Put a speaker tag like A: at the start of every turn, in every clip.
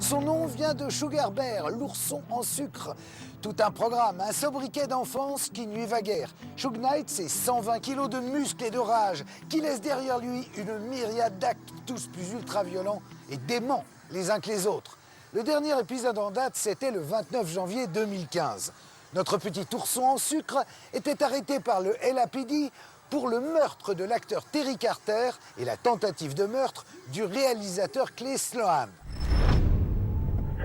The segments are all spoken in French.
A: Son nom vient de Sugar Bear, l'ourson en sucre. Tout un programme, un sobriquet d'enfance qui ne lui va guère. Suge Knight, c'est 120 kilos de muscles et de rage qui laisse derrière lui une myriade d'actes tous plus ultra-violents et déments les uns que les autres. Le dernier épisode en date, c'était le 29 janvier 2015. Notre petit ourson en sucre était arrêté par le LAPD pour le meurtre de l'acteur Terry Carter et la tentative de meurtre du réalisateur Clay Sloan. «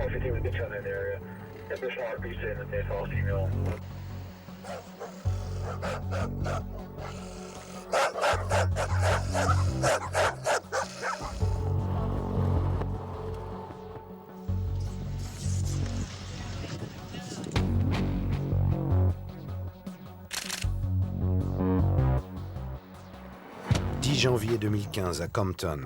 A: 10 janvier 2015 à Compton,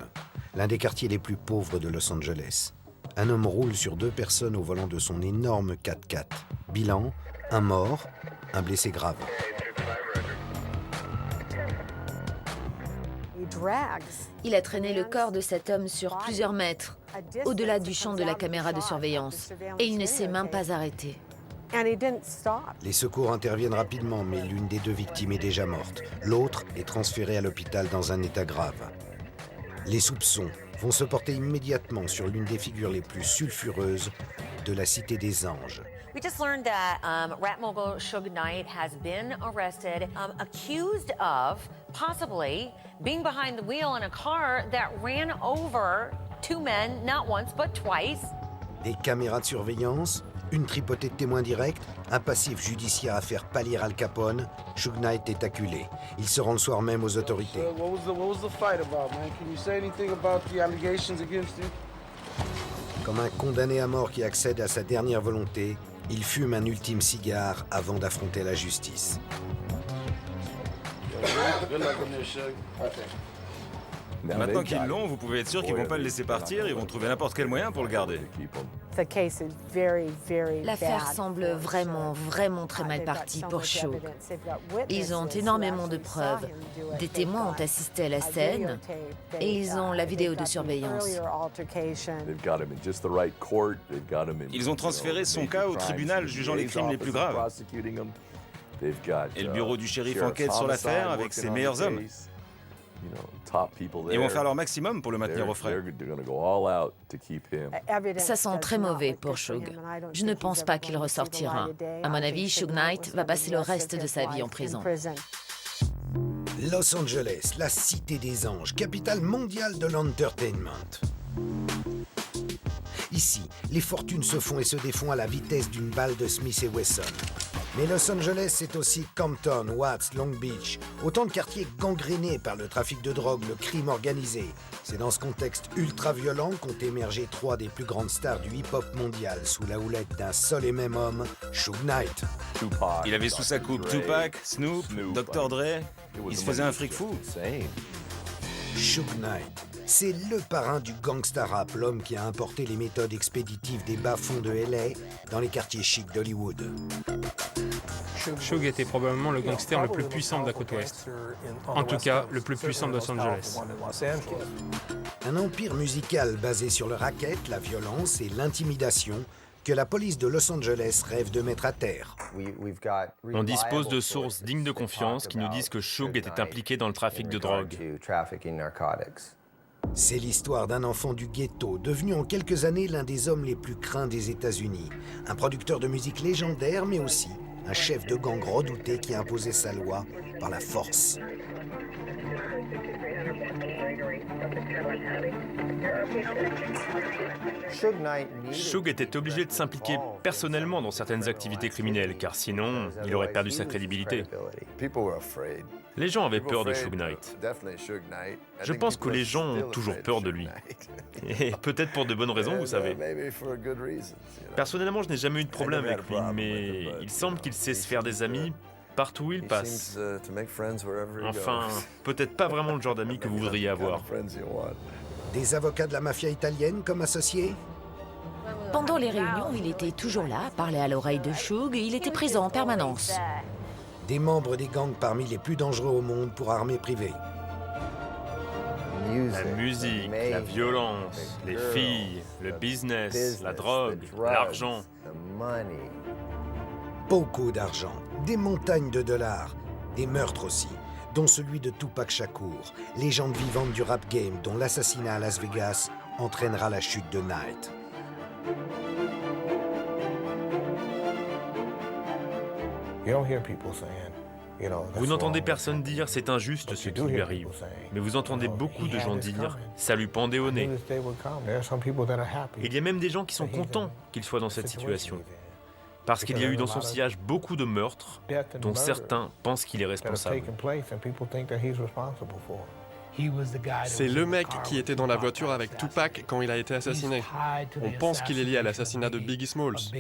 A: l'un des quartiers les plus pauvres de Los Angeles. Un homme roule sur 2 personnes au volant de son énorme 4x4. Bilan, un mort, un blessé grave.
B: Il a traîné le corps de cet homme sur plusieurs mètres, au-delà du champ de la caméra de surveillance, et il ne s'est même pas arrêté.
A: Les secours interviennent rapidement, mais l'une des 2 victimes est déjà morte. L'autre est transférée à l'hôpital dans un état grave. Les soupçons vont se porter immédiatement sur l'une des figures les plus sulfureuses de la Cité des Anges.
C: We just learned that rat mogul Suge Knight has been arrested, accused of possibly being behind the wheel in a car that ran over 2 men, not once but twice.
A: Des caméras de surveillance, une tripotée de témoins directs, un passif judiciaire à faire pâlir Al Capone, Suge Knight est acculé. Il se rend le soir même aux autorités. Comme un condamné à mort qui accède à sa dernière volonté, il fume un ultime cigare avant d'affronter la justice.
D: Maintenant qu'ils l'ont, vous pouvez être sûr qu'ils vont pas le laisser partir, ils vont trouver n'importe quel moyen pour le garder.
B: L'affaire semble vraiment très mal partie pour Suge. Ils ont énormément de preuves. Des témoins ont assisté à la scène et ils ont la vidéo de surveillance.
D: Ils ont transféré son cas au tribunal jugeant les crimes les plus graves. Et le bureau du shérif enquête sur l'affaire avec ses meilleurs hommes. Ils vont faire leur maximum pour le maintenir au frais.
B: Ça sent très mauvais pour Suge. Je ne pense pas qu'il ressortira. À mon avis, Suge Knight va passer le reste de sa vie en prison.
A: Los Angeles, la cité des anges, capitale mondiale de l'entertainment. Ici, les fortunes se font et se défont à la vitesse d'une balle de Smith & Wesson. Mais Los Angeles, c'est aussi Compton, Watts, Long Beach, autant de quartiers gangrénés par le trafic de drogue, le crime organisé. C'est dans ce contexte ultra-violent qu'ont émergé 3 des plus grandes stars du hip-hop mondial sous la houlette d'un seul et même homme, Suge Knight.
D: Il avait sous sa coupe Tupac, Snoop, Dr. Dre. Il se faisait un fric fou.
A: Suge Knight, c'est le parrain du gangsta rap, l'homme qui a importé les méthodes expéditives des bas-fonds de LA dans les quartiers chics d'Hollywood.
E: Suge était probablement le gangster le plus puissant de la côte ouest. En tout cas, le plus puissant de Los Angeles.
A: Un empire musical basé sur le racket, la violence et l'intimidation que la police de Los Angeles rêve de mettre à terre.
F: On dispose de sources dignes de confiance qui nous disent que Suge était impliqué dans le trafic de drogue.
A: C'est l'histoire d'un enfant du ghetto, devenu en quelques années l'un des hommes les plus craints des États-Unis. Un producteur de musique légendaire, mais aussi un chef de gang redouté qui imposait sa loi par la force.
F: Suge était obligé de s'impliquer personnellement dans certaines activités criminelles, car sinon, il aurait perdu sa crédibilité. Les gens avaient peur de Suge Knight. Je pense que les gens ont toujours peur de lui. Et peut-être pour de bonnes raisons, vous savez. Personnellement, je n'ai jamais eu de problème avec lui, mais il semble qu'il sait se faire des amis partout où il passe. Enfin, peut-être pas vraiment le genre d'ami que vous voudriez avoir.
A: Des avocats de la mafia italienne comme associés?
B: Pendant les réunions, il était toujours là, parlait à l'oreille de Suge, il était présent en permanence.
A: Des membres des gangs parmi les plus dangereux au monde pour armée privée.
F: La musique, la violence, les filles, le business, la drogue, l'argent.
A: Beaucoup d'argent, des montagnes de dollars, des meurtres aussi, dont celui de Tupac Shakur, légende vivante du rap game dont l'assassinat à Las Vegas entraînera la chute de Knight.
F: Vous n'entendez personne dire « c'est injuste ce qui lui arrive », mais vous entendez beaucoup de gens dire « ça lui pendait au nez ». Il y a même des gens qui sont contents qu'il soit dans cette situation, parce qu'il y a eu dans son sillage beaucoup de meurtres dont certains pensent qu'il est responsable.
G: C'est le mec qui était dans la voiture avec Tupac quand il a été assassiné. On pense qu'il est lié à l'assassinat de Biggie Smalls.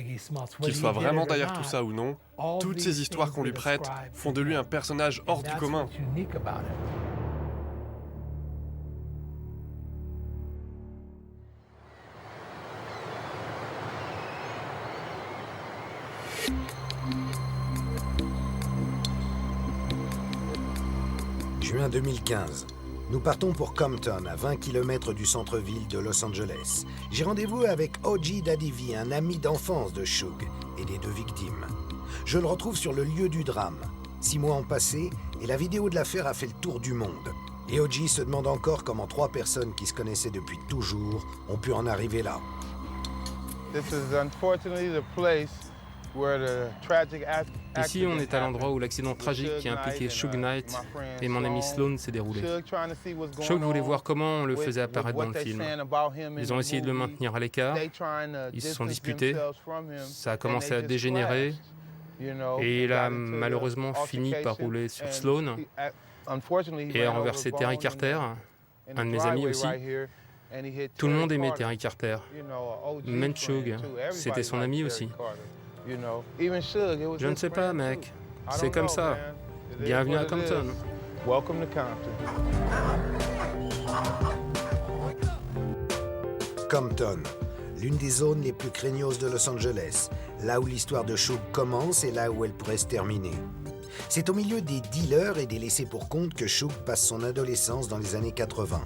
G: Qu'il soit vraiment derrière tout ça ou non, toutes ces histoires qu'on lui prête font de lui un personnage hors du commun.
A: Juin 2015. Nous partons pour Compton, à 20 km du centre-ville de Los Angeles. J'ai rendez-vous avec O.G. Daddy V, un ami d'enfance de Suge et des deux victimes. Je le retrouve sur le lieu du drame. 6 mois ont passé et la vidéo de l'affaire a fait le tour du monde. Et O.G. se demande encore comment 3 personnes qui se connaissaient depuis toujours ont pu en arriver là.
E: Ici, on est à l'endroit où l'accident tragique qui a impliqué Suge Knight et mon ami Sloan s'est déroulé. Suge voulait voir comment on le faisait apparaître dans le film. Ils ont essayé de le maintenir à l'écart, ils se sont disputés, ça a commencé à dégénérer, et il a malheureusement fini par rouler sur Sloan et a renversé Terry Carter, un de mes amis aussi. Tout le monde aimait Terry Carter, même Suge, c'était son ami aussi. Je ne sais pas, mec. C'est comme ça. Bienvenue à Compton.
A: Compton, l'une des zones les plus craignos de Los Angeles, là où l'histoire de Suge commence et là où elle pourrait se terminer. C'est au milieu des dealers et des laissés pour compte que Suge passe son adolescence dans les années 80.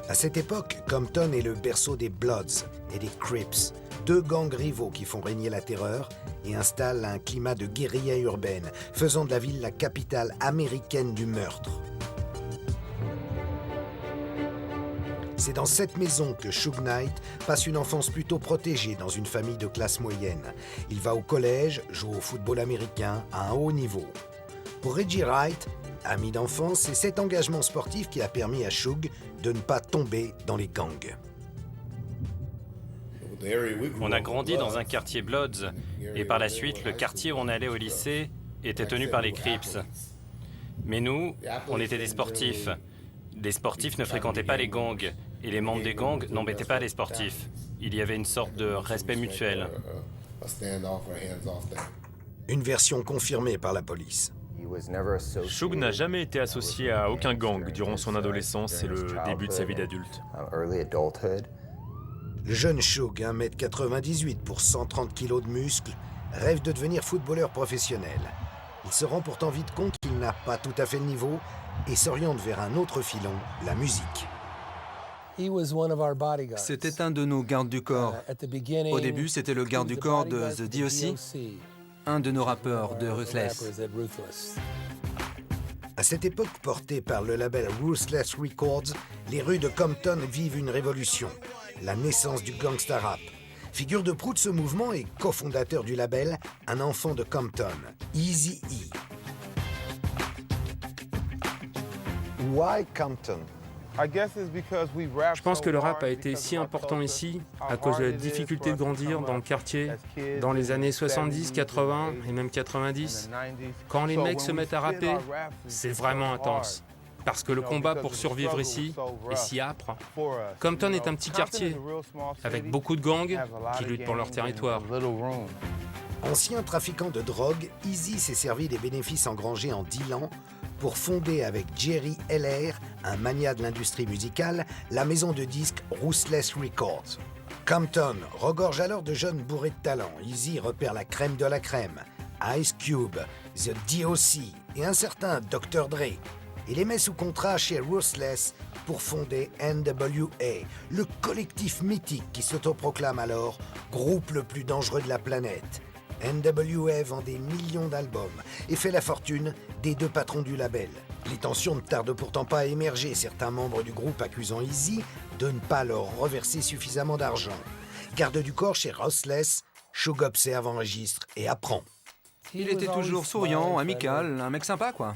A: À cette époque, Compton est le berceau des Bloods et des Crips, 2 gangs rivaux qui font régner la terreur et installent un climat de guérilla urbaine, faisant de la ville la capitale américaine du meurtre. C'est dans cette maison que Suge Knight passe une enfance plutôt protégée dans une famille de classe moyenne. Il va au collège, joue au football américain à un haut niveau. Pour Reggie Wright, ami d'enfance, c'est cet engagement sportif qui a permis à Suge de ne pas tomber dans les gangs.
H: On a grandi dans un quartier Bloods, et par la suite, le quartier où on allait au lycée était tenu par les Crips. Mais nous, on était des sportifs. Les sportifs ne fréquentaient pas les gangs, et les membres des gangs n'embêtaient pas les sportifs. Il y avait une sorte de respect mutuel.
A: Une version confirmée par la police.
F: Suge n'a jamais été associé à aucun gang durant son adolescence et le début de sa vie d'adulte.
A: Le jeune Suge, 1m98 pour 130 kg de muscles, rêve de devenir footballeur professionnel. Il se rend pourtant vite compte qu'il n'a pas tout à fait le niveau et s'oriente vers un autre filon, la musique.
I: C'était un de nos gardes du corps. Au début, c'était le garde du corps de The D.O.C., un de nos rappeurs de Ruthless.
A: À cette époque, portée par le label Ruthless Records, les rues de Compton vivent une révolution, la naissance du gangsta rap. Figure de proue de ce mouvement et cofondateur du label, un enfant de Compton, Eazy-E. Why Compton?
E: Je pense que le rap a été si important ici à cause de la difficulté de grandir dans le quartier dans les années 70, 80 et même 90. Quand les mecs se mettent à rapper, c'est vraiment intense. Parce que le combat pour survivre ici est si âpre. Compton est un petit quartier avec beaucoup de gangs qui luttent pour leur territoire.
A: Ancien trafiquant de drogue, Eazy s'est servi des bénéfices engrangés en dealant pour fonder avec Jerry Heller, un magnat de l'industrie musicale, la maison de disques Ruthless Records. Compton regorge alors de jeunes bourrés de talent. Eazy repère la crème de la crème. Ice Cube, The D.O.C. et un certain Dr. Dre. et les met sous contrat chez Ruthless pour fonder NWA, le collectif mythique qui s'autoproclame alors groupe le plus dangereux de la planète. NWA vend des millions d'albums et fait la fortune des deux patrons du label. Les tensions ne tardent pourtant pas à émerger, certains membres du groupe accusant Eazy de ne pas leur reverser suffisamment d'argent. Garde du corps chez Ruthless, Suge observe, enregistre et apprend.
I: Il était toujours souriant, amical, un mec sympa, quoi.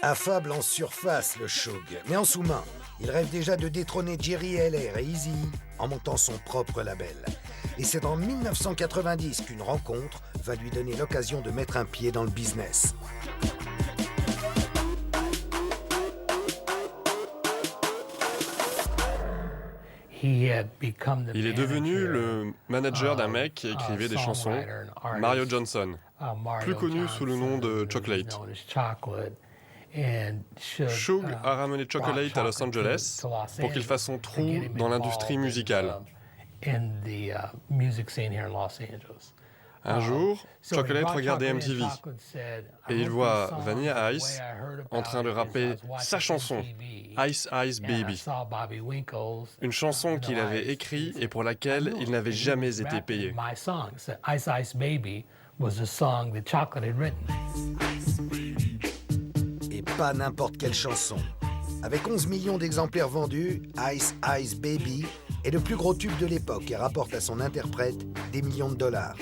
A: Affable en surface, le Suge, mais en sous-main, il rêve déjà de détrôner Jerry Heller et Eazy en montant son propre label. Et c'est en 1990 qu'une rencontre va lui donner l'occasion de mettre un pied dans le business.
G: Il est devenu le manager d'un mec qui écrivait des chansons, Mario Johnson, plus connu sous le nom de Chocolate. Suge a ramené Chocolate à Los Angeles pour qu'il fasse son trou dans l'industrie musicale. Un jour, Chocolate regardait MTV et il voit Vanilla Ice en train de rapper sa chanson, Ice Ice Baby, une chanson qu'il avait écrite et pour laquelle il n'avait jamais été payé.
A: Et pas n'importe quelle chanson. Avec 11 millions d'exemplaires vendus, Ice Ice Baby est le plus gros tube de l'époque et rapporte à son interprète des millions de dollars.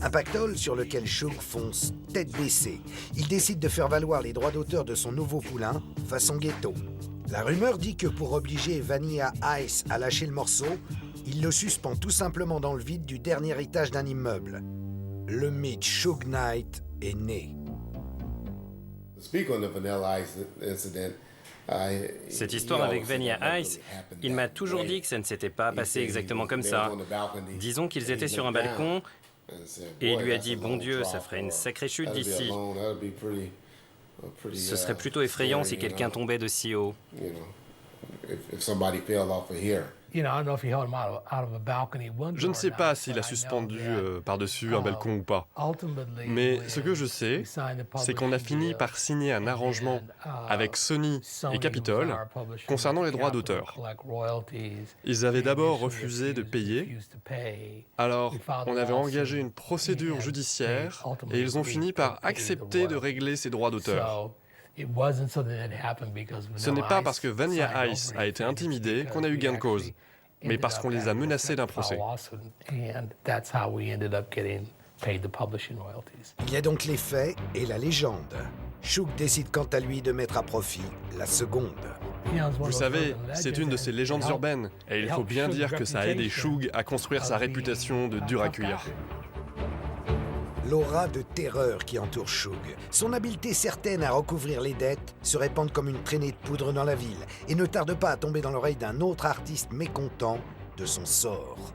A: Un pactole sur lequel Suge fonce tête baissée. Il décide de faire valoir les droits d'auteur de son nouveau poulain, façon ghetto. La rumeur dit que pour obliger Vanilla Ice à lâcher le morceau, il le suspend tout simplement dans le vide du dernier étage d'un immeuble. Le mythe Suge Knight est né.
H: Cette histoire avec Vanilla Ice, il m'a toujours dit que ça ne s'était pas passé exactement comme ça. Disons qu'ils étaient sur un balcon et il lui a dit « Bon Dieu, ça ferait une sacrée chute d'ici. Ce serait plutôt effrayant si quelqu'un tombait de si haut. »
G: Je ne sais pas s'il a suspendu par-dessus un balcon ou pas. Mais ce que je sais, c'est qu'on a fini par signer un arrangement avec Sony et Capitol concernant les droits d'auteur. Ils avaient d'abord refusé de payer, alors on avait engagé une procédure judiciaire et ils ont fini par accepter de régler ces droits d'auteur. Ce n'est pas parce que Vanilla Ice a été intimidé qu'on a eu gain de cause, mais parce qu'on les a menacés d'un procès.
A: Il y a donc les faits et la légende. Suge décide quant à lui de mettre à profit la seconde.
G: Vous savez, c'est une de ces légendes urbaines, et il faut bien dire que ça a aidé Suge à construire sa réputation de dur à cuire.
A: L'aura de terreur qui entoure Suge, son habileté certaine à recouvrir les dettes, se répand comme une traînée de poudre dans la ville et ne tarde pas à tomber dans l'oreille d'un autre artiste mécontent de son sort.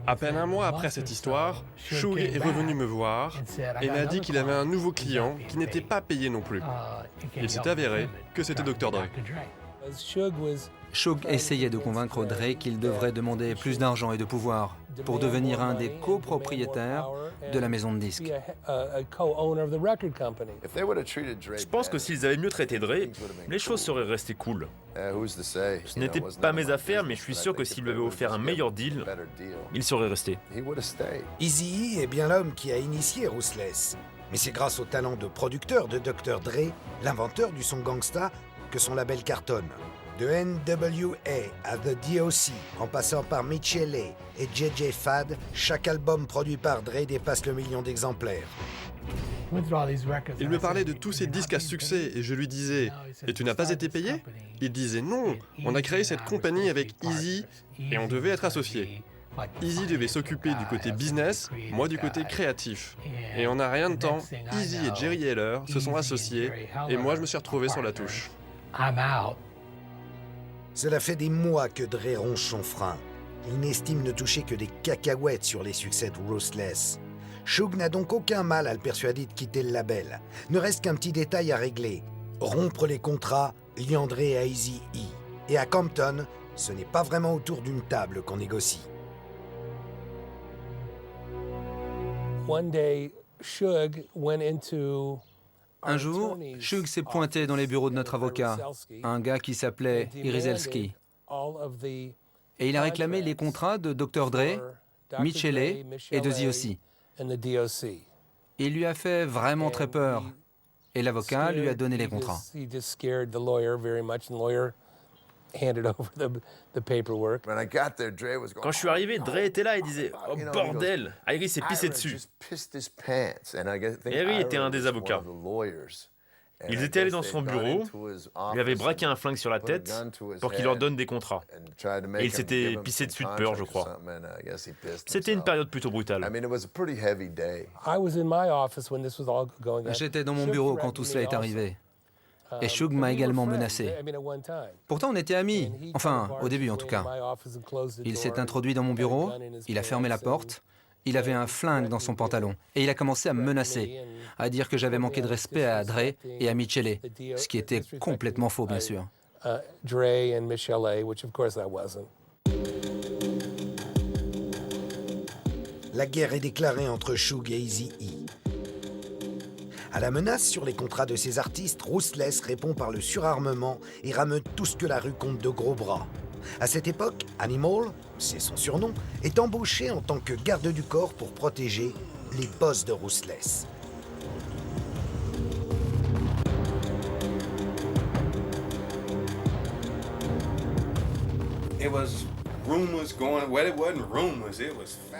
G: À peine un mois après cette histoire, Suge est revenu me voir et m'a dit qu'il avait un nouveau client qui n'était pas payé non plus. Il s'est avéré que c'était Dr. Dre.
I: Suge essayait de convaincre Dre qu'il devrait demander plus d'argent et de pouvoir pour devenir un des copropriétaires de la maison de disques.
D: Je pense que s'ils avaient mieux traité Dre, les choses seraient restées cool. Ce n'était pas mes affaires, mais je suis sûr que s'ils lui avaient offert un meilleur deal, il serait resté.
A: Eazy-E est bien l'homme qui a initié Ruthless. Mais c'est grâce au talent de producteur de Dr. Dre, l'inventeur du son gangsta, que son label cartonne. De NWA à The DOC, en passant par Michele et JJ Fad, chaque album produit par Dre dépasse le million d'exemplaires.
G: Il me parlait de tous ces disques à succès et je lui disais « Et tu n'as pas été payé ?» Il disait « Non, on a créé cette compagnie avec Eazy et on devait être associés. Eazy devait s'occuper du côté business, moi du côté créatif. Et en un rien de temps, Eazy et Jerry Heller se sont associés et moi je me suis retrouvé sur la touche. »
A: Cela fait des mois que Dre ronge son frein. Il n'estime ne toucher que des cacahuètes sur les succès de Ruthless. Suge n'a donc aucun mal à le persuader de quitter le label. Ne reste qu'un petit détail à régler. Rompre les contrats liant Dre à Eazy-E. Et à Compton, ce n'est pas vraiment autour d'une table qu'on négocie.
I: Un jour, Shug s'est pointé dans les bureaux de notre avocat, un gars qui s'appelait Irizelski. Et il a réclamé les contrats de Dr. Dre, Michele et de DOC. Il lui a fait vraiment très peur. Et l'avocat lui a donné les contrats.
D: Quand je suis arrivé, Dre était là et disait « Oh bordel, Irie s'est pissé dessus ». Irie était un des avocats. Ils étaient allés dans son bureau, lui avaient braqué un flingue sur la tête pour qu'il leur donne des contrats. Et il s'était pissé dessus de peur, je crois. C'était une période plutôt brutale.
I: J'étais dans mon bureau quand tout cela est arrivé. Et Shug m'a également menacé. Pourtant, on était amis. Enfin, au début en tout cas. Il s'est introduit dans mon bureau, il a fermé la porte, il avait un flingue dans son pantalon. Et il a commencé à me menacer, à dire que j'avais manqué de respect à Dre et à Michele, ce qui était complètement faux, bien sûr.
A: La guerre est déclarée entre Shug et Eazy-E. À la menace sur les contrats de ces artistes, Ruthless répond par le surarmement et rameute tout ce que la rue compte de gros bras. À cette époque, Animal, c'est son surnom, est embauché en tant que garde du corps pour protéger les boss de Ruthless.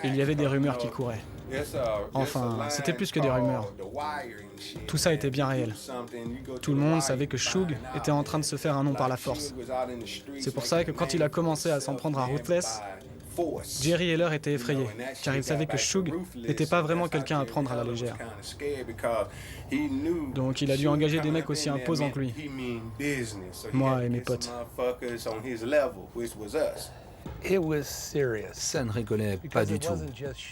J: Il y avait des rumeurs qui couraient. Enfin, c'était plus que des rumeurs. Tout ça était bien réel. Tout le monde savait que Shug était en train de se faire un nom par la force. C'est pour ça que quand il a commencé à s'en prendre à Ruthless, Jerry Heller était effrayé, car il savait que Shug n'était pas vraiment quelqu'un à prendre à la légère. Donc il a dû engager des mecs aussi imposants que lui. Moi et mes potes.
I: Ça ne rigolait pas du tout,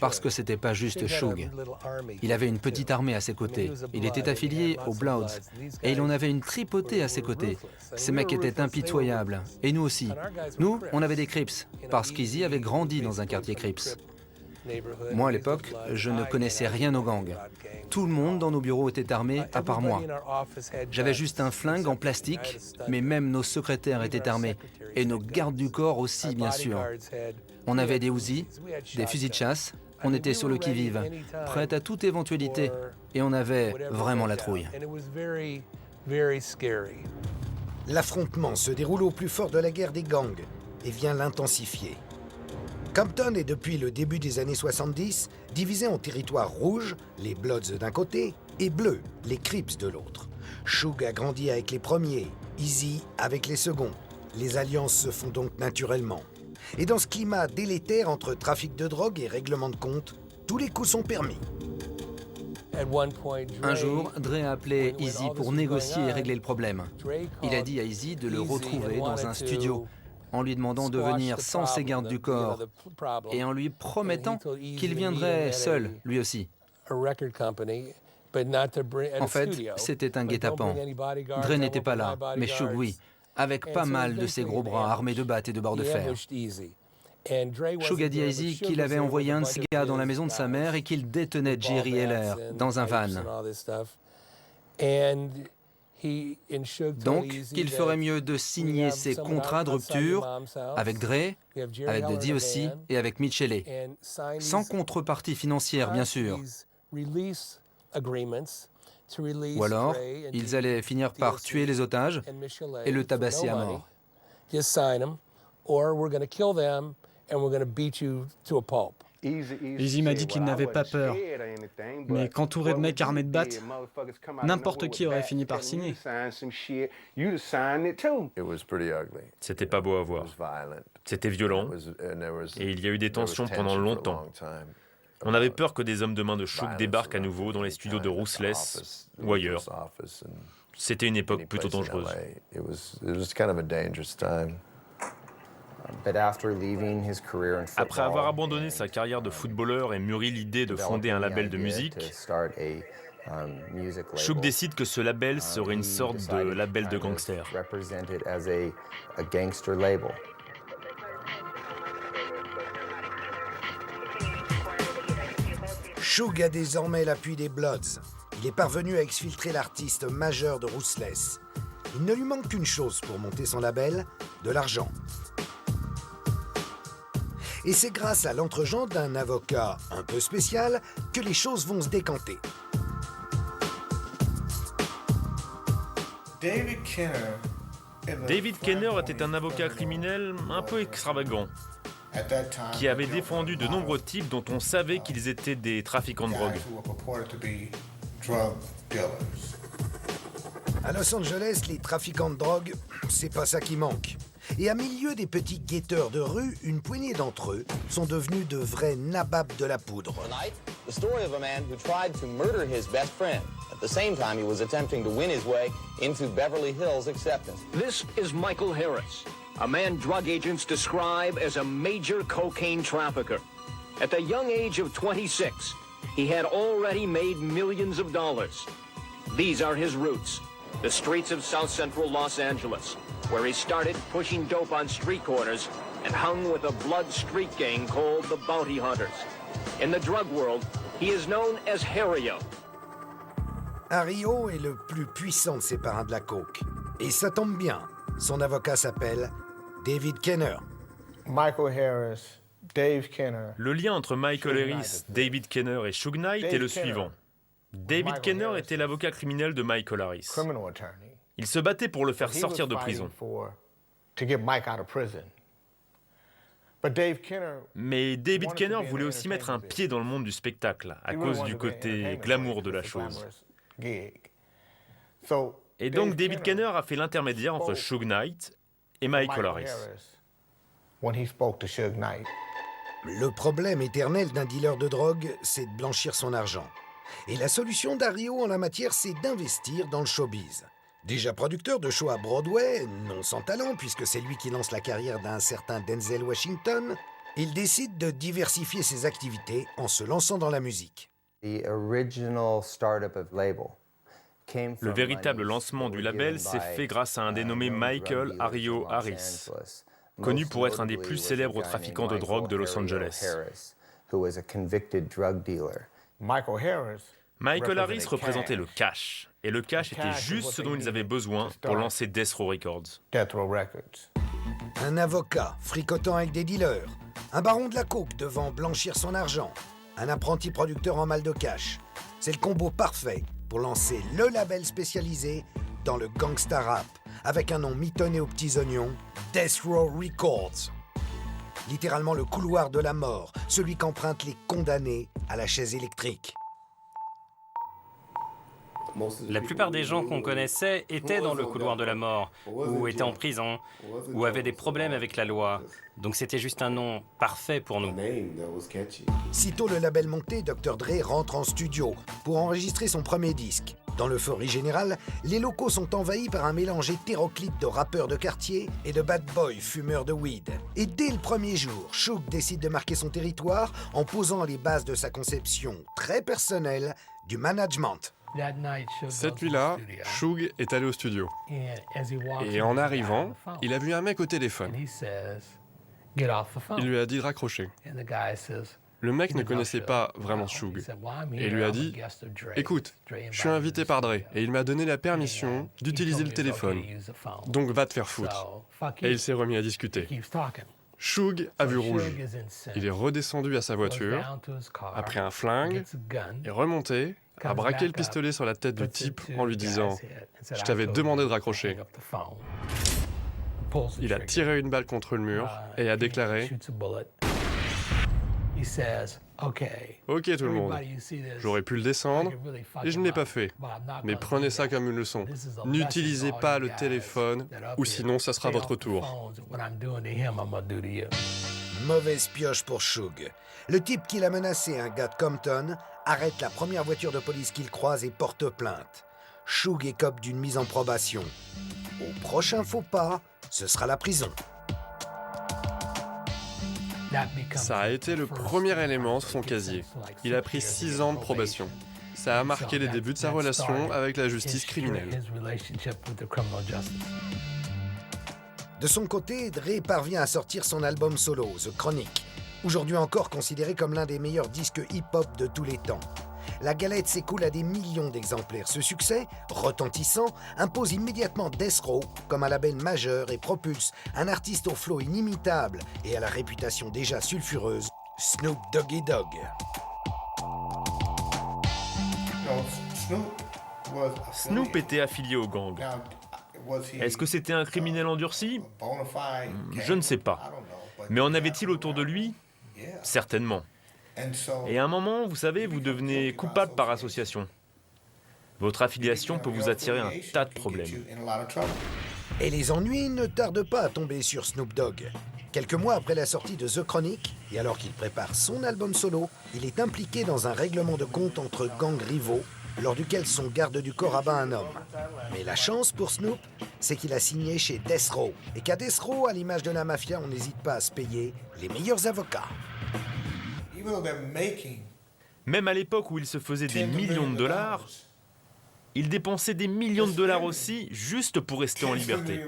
I: parce que c'était pas juste Shug. Il avait une petite armée à ses côtés. Il était affilié aux Bloods, et il en avait une tripotée à ses côtés. Ces mecs étaient impitoyables, et nous aussi. Nous, on avait des Crips, parce qu'Eazy avait grandi dans un quartier Crips. Moi, à l'époque, je ne connaissais rien aux gangs. Tout le monde dans nos bureaux était armé, à part moi. J'avais juste un flingue en plastique, mais même nos secrétaires étaient armés. Et nos gardes du corps aussi, bien sûr. On avait des Uzi, des fusils de chasse, on était sur le qui-vive, prêts à toute éventualité, et on avait vraiment la trouille.
A: L'affrontement se déroule au plus fort de la guerre des gangs et vient l'intensifier. Compton est depuis le début des années 70 divisé en territoires rouges, les Bloods d'un côté, et bleus, les Crips de l'autre. Shug a grandi avec les premiers, Eazy avec les seconds. Les alliances se font donc naturellement. Et dans ce climat délétère entre trafic de drogue et règlement de compte, tous les coups sont permis.
I: Un jour, Dre a appelé Eazy pour négocier et régler le problème. Il a dit à Eazy de le retrouver dans un studio, en lui demandant de venir sans ses gardes du corps et en lui promettant qu'il viendrait seul, lui aussi. En fait, c'était un guet-apens. Dre n'était pas là, mais Shug, oui, avec pas mal de ses gros bras armés de battes et de barres de fer. Shug a dit à Eazy qu'il avait envoyé un de ses gars dans la maison de sa mère et qu'il détenait Jerry Heller dans un van. Donc, qu'il ferait mieux de signer ses contrats de rupture avec Dre, avec The DOC et avec Michele, sans contrepartie financière, bien sûr. Ou alors, ils allaient finir par tuer les otages et le tabasser à mort.
J: Eazy m'a dit qu'il n'avait pas peur, mais qu'entouré de mecs armés de battes, n'importe qui aurait fini par signer.
D: C'était pas beau à voir. C'était violent, et il y a eu des tensions pendant longtemps. On avait peur que des hommes de main de Shug débarquent à nouveau dans les studios de Ruthless ou ailleurs. C'était une époque plutôt dangereuse. Après avoir abandonné sa carrière de footballeur et mûri l'idée de fonder un label de musique, Shug décide que ce label serait une sorte de label de gangster.
A: Shug a désormais l'appui des Bloods. Il est parvenu à exfiltrer l'artiste majeur de Ruthless. Il ne lui manque qu'une chose pour monter son label, de l'argent. Et c'est grâce à l'entregent d'un avocat un peu spécial que les choses vont se décanter.
D: David Kenner était un avocat criminel un peu extravagant, qui avait défendu de nombreux types dont on savait qu'ils étaient des trafiquants de drogue.
A: À Los Angeles, les trafiquants de drogue, c'est pas ça qui manque. Et à milieu des petits guetteurs de rue, une poignée d'entre eux sont devenus de vrais nababs de la poudre.
K: The story of a man who tried to murder his best friend. At the same time, he was attempting to win his way into Beverly Hills acceptance.
L: This is Michael Harris, a man drug agents describe as a major cocaine trafficker. At the young age of 26, he had already made millions of dollars. These are his roots, the streets of South Central Los Angeles, where he started pushing dope on street corners and hung with a blood street gang called the Bounty Hunters. In the drug world, he is known as Harry-O.
A: Harry-O est le plus puissant de ses parrains de la coke. Et ça tombe bien, son avocat s'appelle David Kenner.
F: Michael Harris, Dave Kenner.
D: Le lien entre Michael Harris, David Kenner et Suge Knight est le suivant. David Kenner était l'avocat criminel de Michael Harris. Il se battait pour le faire sortir de prison. Mais David Kenner voulait aussi mettre un pied dans le monde du spectacle, à cause du côté glamour de la chose. Et donc David Kenner a fait l'intermédiaire entre Suge Knight et Michael Harris.
A: Le problème éternel d'un dealer de drogue, c'est de blanchir son argent. Et la solution d'Harry-O en la matière, c'est d'investir dans le showbiz. Déjà producteur de shows à Broadway, non sans talent, puisque c'est lui qui lance la carrière d'un certain Denzel Washington, il décide de diversifier ses activités en se lançant dans la musique.
D: Le véritable lancement du label s'est fait grâce à un dénommé Michael Harry-O Harris, connu pour être un des plus célèbres trafiquants de drogue de Los Angeles. Michael Harris représentait le cash, et le cash était juste ce dont ils avaient besoin pour lancer Death Row Records.
A: Un avocat fricotant avec des dealers, un baron de la coke devant blanchir son argent, un apprenti producteur en mal de cash. C'est le combo parfait pour lancer le label spécialisé dans le gangsta rap, avec un nom mitonné aux petits oignons, Death Row Records. Littéralement le couloir de la mort, celui qu'empruntent les condamnés à la chaise électrique.
H: La plupart des gens qu'on connaissait étaient dans le couloir de la mort, ou étaient en prison, ou avaient des problèmes avec la loi. Donc c'était juste un nom parfait pour nous.
A: Sitôt le label monté, Dr. Dre rentre en studio pour enregistrer son premier disque. Dans l'euphorie générale, les locaux sont envahis par un mélange hétéroclite de rappeurs de quartier et de bad boys fumeurs de weed. Et dès le premier jour, Suge décide de marquer son territoire en posant les bases de sa conception très personnelle du management.
G: Cette nuit-là, Suge est allé au studio. Et en arrivant, il a vu un mec au téléphone. Il lui a dit de raccrocher. Le mec ne connaissait pas vraiment Suge. Et lui a dit « Écoute, je suis invité par Dre et il m'a donné la permission d'utiliser le téléphone. Donc va te faire foutre. » Et il s'est remis à discuter. Suge a vu rouge. Il est redescendu à sa voiture, a pris un flingue, est remonté, a braqué le pistolet sur la tête du type en lui disant « Je t'avais demandé de raccrocher ». Il a tiré une balle contre le mur et a déclaré « Ok tout le monde, j'aurais pu le descendre et je ne l'ai pas fait. Mais prenez ça comme une leçon. N'utilisez pas le téléphone ou sinon ça sera votre tour. »
A: Mauvaise pioche pour Suge. Le type qui l'a menacé, un gars de Compton, arrête la première voiture de police qu'il croise et porte plainte. Suge écope d'une mise en probation. Au prochain faux pas, ce sera la prison.
G: Ça a été le premier élément sur son casier. Il a pris 6 ans de probation. Ça a marqué les débuts de sa relation avec la justice criminelle.
A: De son côté, Dre parvient à sortir son album solo, The Chronic. Aujourd'hui encore considéré comme l'un des meilleurs disques hip-hop de tous les temps. La galette s'écoule à des millions d'exemplaires. Ce succès, retentissant, impose immédiatement Death Row comme un label majeur et propulse un artiste au flow inimitable et à la réputation déjà sulfureuse, Snoop Doggy Dogg.
D: Snoop était affilié au gang. Est-ce que c'était un criminel endurci? Je ne sais pas. Mais en avait-il autour de lui? Certainement. Et à un moment, vous savez, vous devenez coupable par association. Votre affiliation peut vous attirer un tas de problèmes.
A: Et les ennuis ne tardent pas à tomber sur Snoop Dogg. Quelques mois après la sortie de The Chronic, et alors qu'il prépare son album solo, il est impliqué dans un règlement de compte entre gangs rivaux, lors duquel son garde du corps abat un homme. Mais la chance pour Snoop, c'est qu'il a signé chez Death Row, et qu'à Death Row, à l'image de la mafia, on n'hésite pas à se payer les meilleurs avocats.
D: Même à l'époque où il se faisait des millions de dollars, il dépensait des millions de dollars aussi, juste pour rester en liberté.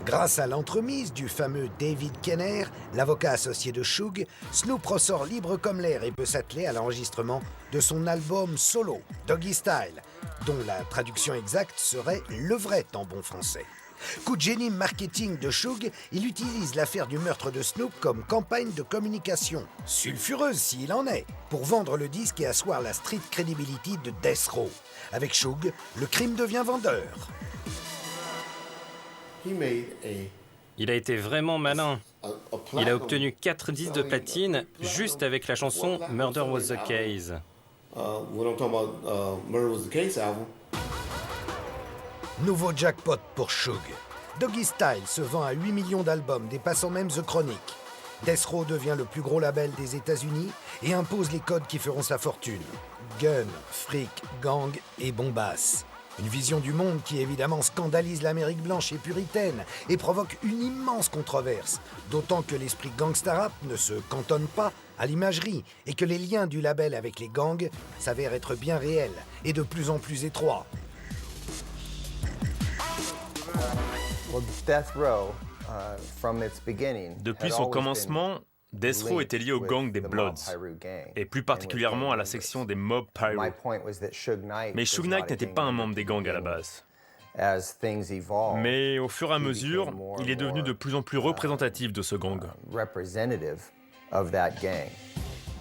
A: Grâce à l'entremise du fameux David Kenner, l'avocat associé de Suge, Snoop ressort libre comme l'air et peut s'atteler à l'enregistrement de son album solo, Doggy Style, dont la traduction exacte serait « le vrai » en bon français. Coup de génie marketing de Suge, il utilise l'affaire du meurtre de Snoop comme campagne de communication, sulfureuse s'il en est, pour vendre le disque et asseoir la street credibility de Death Row. Avec Suge, le crime devient vendeur.
H: Il a été vraiment malin. Il a obtenu 4 disques de platine juste avec la chanson Murder Was the Case.
A: Nouveau jackpot pour Suge. Doggy Style se vend à 8 millions d'albums, dépassant même The Chronic. Death Row devient le plus gros label des États-Unis et impose les codes qui feront sa fortune. Gun, fric, gang et bombasse. Une vision du monde qui évidemment scandalise l'Amérique blanche et puritaine et provoque une immense controverse, d'autant que l'esprit gangsta rap ne se cantonne pas à l'imagerie et que les liens du label avec les gangs s'avèrent être bien réels et de plus en plus étroits.
D: Depuis son commencement, Death Row était lié au gang des Bloods, et plus particulièrement à la section des Mob Pyro. Mais Suge Knight n'était pas un membre des gangs à la base. Mais au fur et à mesure, il est devenu de plus en plus représentatif de ce gang.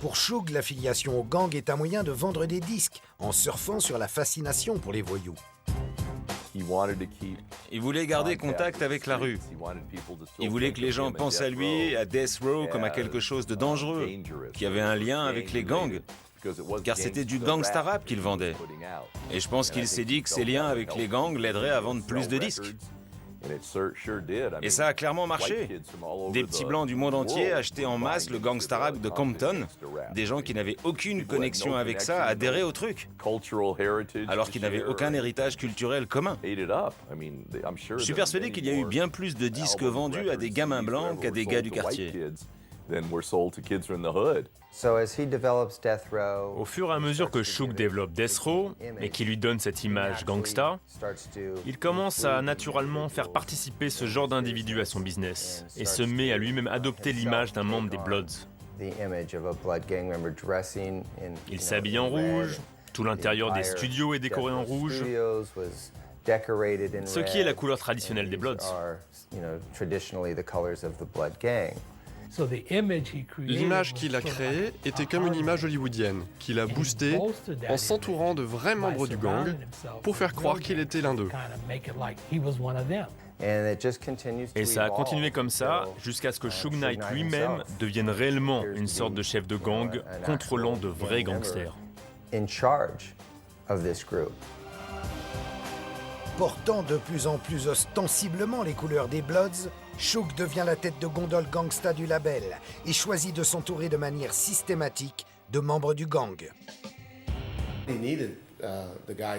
A: Pour Suge, l'affiliation au gang est un moyen de vendre des disques, en surfant sur la fascination pour les voyous.
M: Il voulait garder contact avec la rue. Il voulait que les gens pensent à lui, à Death Row, comme à quelque chose de dangereux, qui avait un lien avec les gangs, car c'était du gangsta rap qu'il vendait. Et je pense qu'il s'est dit que ces liens avec les gangs l'aideraient à vendre plus de disques. Et ça a clairement marché. Des petits blancs du monde entier achetaient en masse le gangsta rap de Compton. Des gens qui n'avaient aucune connexion avec ça adhéraient au truc, alors qu'ils n'avaient aucun héritage culturel commun. Je suis persuadé qu'il y a eu bien plus de disques vendus à des gamins blancs qu'à des gars du quartier.
D: Au fur et à mesure que Suge développe Death Row et qui lui donne cette image gangsta, il commence à naturellement faire participer ce genre d'individu à son business et se met à lui-même adopter l'image d'un membre des Bloods. Il s'habille en rouge, tout l'intérieur des studios est décoré en rouge, ce qui est la couleur traditionnelle des Bloods.
G: L'image qu'il a créée était comme une image hollywoodienne, qu'il a boostée en s'entourant de vrais membres du gang pour faire croire qu'il était l'un d'eux.
D: Et ça a continué comme ça jusqu'à ce que Suge Knight lui-même devienne réellement une sorte de chef de gang contrôlant de vrais gangsters.
A: Portant de plus en plus ostensiblement les couleurs des Bloods, Suge devient la tête de gondole gangsta du label et choisit de s'entourer de manière systématique de membres du gang.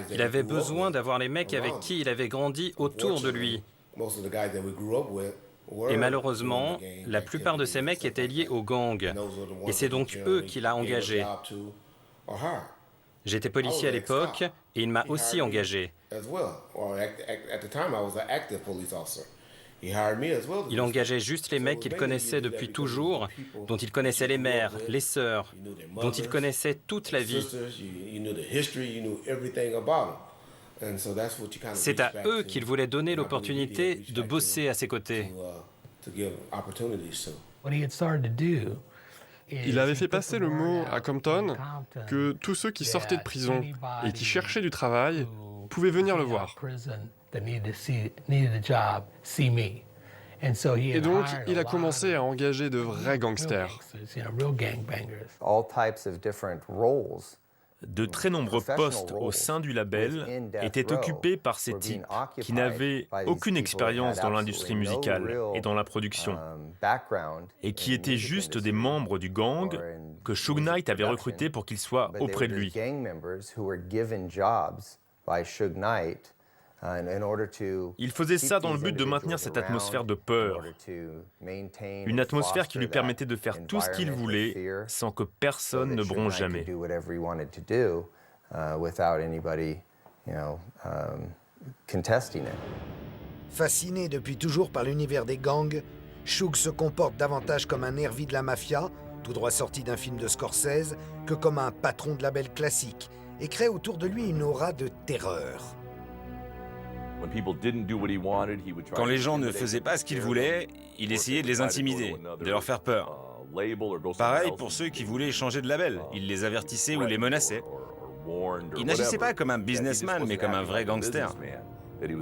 H: Il avait besoin d'avoir les mecs avec qui il avait grandi autour de lui. Et malheureusement, la plupart de ces mecs étaient liés aux gangs. Et c'est donc eux qu'il a engagés. J'étais policier à l'époque et il m'a aussi engagé. Il engageait juste les mecs qu'il connaissait depuis toujours, dont il connaissait les mères, les sœurs, dont il connaissait toute la vie. C'est à eux qu'il voulait donner l'opportunité de bosser à ses côtés.
G: Il avait fait passer le mot à Compton que tous ceux qui sortaient de prison et qui cherchaient du travail pouvaient venir le voir. Et donc, il a commencé à engager de vrais gangsters.
D: De très nombreux postes au sein du label étaient occupés par ces types qui n'avaient aucune expérience dans l'industrie musicale et dans la production, et qui étaient juste des membres du gang que Suge Knight avait recrutés pour qu'ils soient auprès de lui. Il faisait ça dans le but de maintenir cette atmosphère de peur, une atmosphère qui lui permettait de faire tout ce qu'il voulait sans que personne ne bronche jamais.
A: Fasciné depuis toujours par l'univers des gangs, Suge se comporte davantage comme un nervi de la mafia, tout droit sorti d'un film de Scorsese, que comme un patron de label classique, et crée autour de lui une aura de terreur.
M: Quand les gens ne faisaient pas ce qu'ils voulaient, il essayait de les intimider, de leur faire peur. Pareil pour ceux qui voulaient changer de label, il les avertissait ou les menaçait. Il n'agissait pas comme un businessman, mais comme un vrai gangster.
E: Les